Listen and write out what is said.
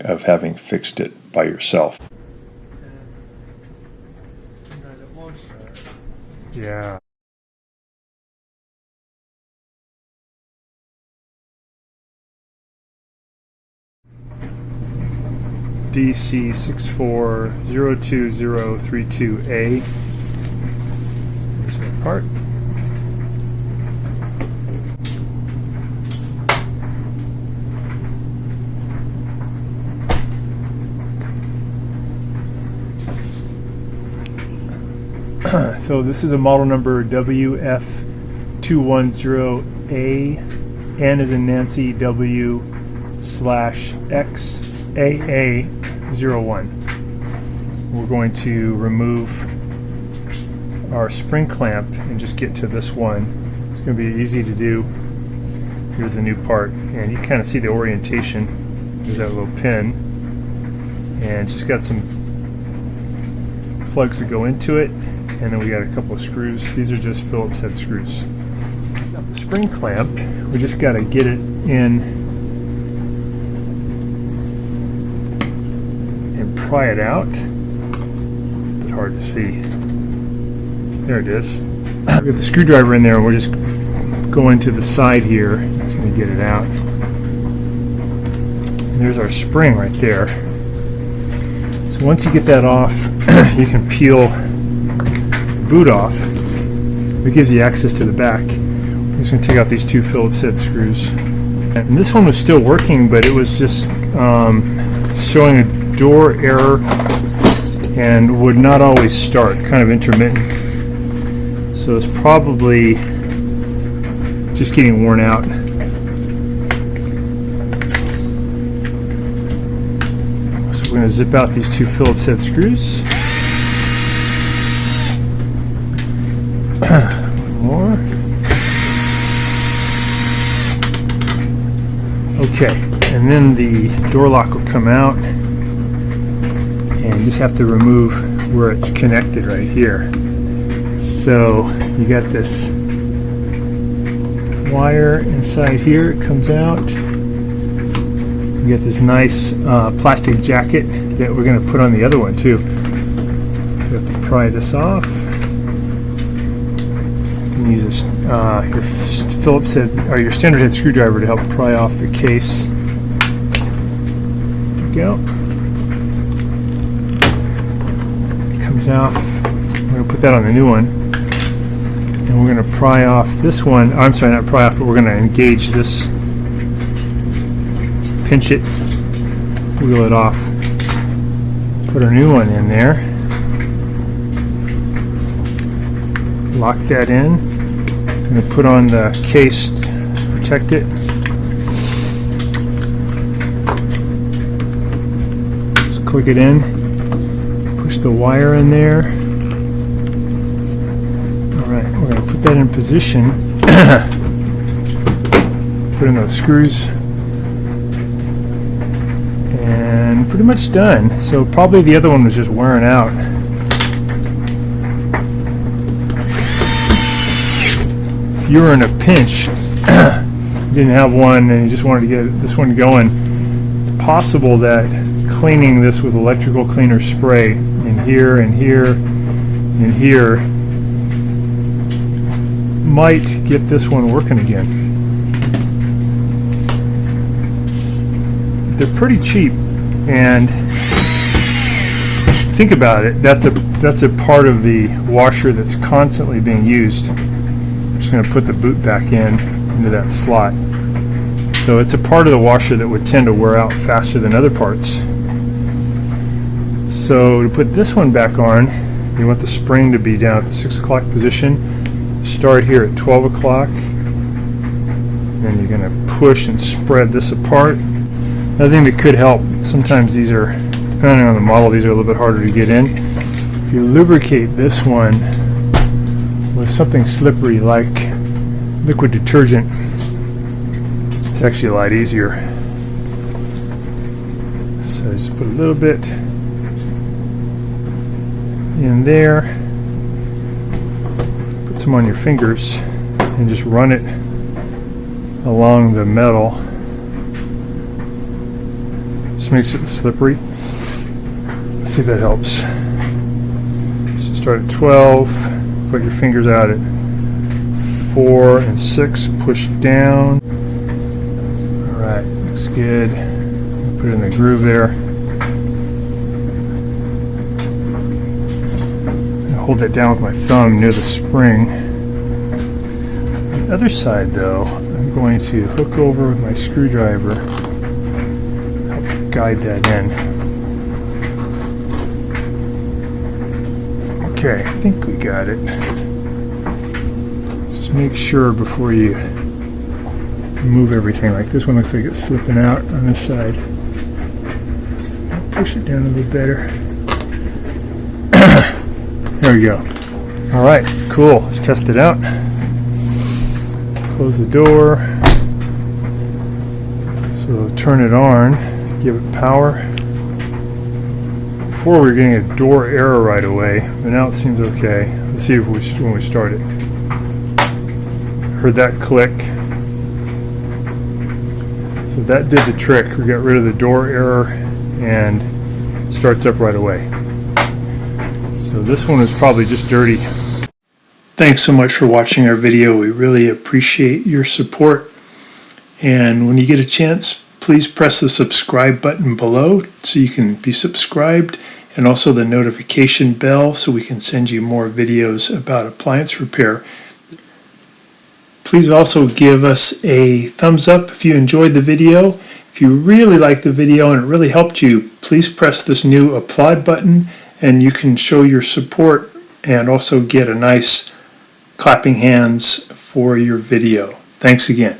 feeling of having fixed it by yourself. Yeah. DC 64020032A. Here's our part. So this is a model number WF210A, N as in Nancy, W/XAA01. We're going to remove our spring clamp and just get to this one. It's going to be easy to do. Here's the new part, and you kind of see the orientation. There's that little pin, and just got some plugs that go into it. And then we got a couple of screws. These are just Phillips head screws. Now the spring clamp, we just got to get it in and pry it out. A bit hard to see. There it is. We got the screwdriver in there, and we're just going to the side here. That's going to get it out. And there's our spring right there. So once you get that off, you can peel boot off. It gives you access to the back. I'm just going to take out these two Phillips head screws. And this one was still working, but it was just showing a door error and would not always start, kind of intermittent. So it's probably just getting worn out. So we're going to zip out these two Phillips head screws. One more. Okay, and then the door lock will come out, and you just have to remove where it's connected right here. So you got this wire inside here, it comes out. You get this nice plastic jacket that we're going to put on the other one too. So we have to pry this off. Use your Phillips head or your standard head screwdriver to help pry off the case. There we go. It comes out. We're going to put that on the new one, and we're going to pry off this one. I'm sorry, not pry off, but we're going to engage this. Pinch it, wheel it off. Put our new one in there. Lock that in. I'm going to put on the case to protect it. Just click it in. Push the wire in there. Alright, we're going to put that in position. Put in those screws. And pretty much done. So probably the other one was just wearing out. You were in a pinch, you didn't have one, and you just wanted to get this one going, it's possible that cleaning this with electrical cleaner spray in here and here and here might get this one working again. They're pretty cheap, and think about it, that's a part of the washer that's constantly being used. Just going to put the boot back into that slot. So it's a part of the washer that would tend to wear out faster than other parts. So to put this one back on, you want the spring to be down at the 6 o'clock position. Start here at 12 o'clock. Then you're going to push and spread this apart. Another thing that could help, sometimes these are, depending on the model, these are a little bit harder to get in. If you lubricate this one with something slippery like liquid detergent, it's actually a lot easier. So just put a little bit in there, put some on your fingers, and just run it along the metal. just makes it slippery. Let's see if that helps. So start at 12, put your fingers out at 4 and 6, push down. Alright, looks good. Put it in the groove there. Hold that down with my thumb near the spring. On the other side though, I'm going to hook over with my screwdriver, help guide that in. Okay, I think we got it. Just make sure before you move everything. Like this one looks like it's slipping out on this side. I'll push it down a little better. There we go. All right, cool. Let's test it out. Close the door. So turn it on, give it power. Before we were getting a door error right away, but now it seems okay. Let's see if when we start it. Heard that click. So that did the trick. We got rid of the door error and it starts up right away. So this one is probably just dirty. Thanks so much for watching our video. We really appreciate your support. And when you get a chance, please press the subscribe button below so you can be subscribed, and also the notification bell so we can send you more videos about appliance repair. Please also give us a thumbs up if you enjoyed the video. If you really liked the video and it really helped you, please press this new applaud button and you can show your support and also get a nice clapping hands for your video. Thanks again.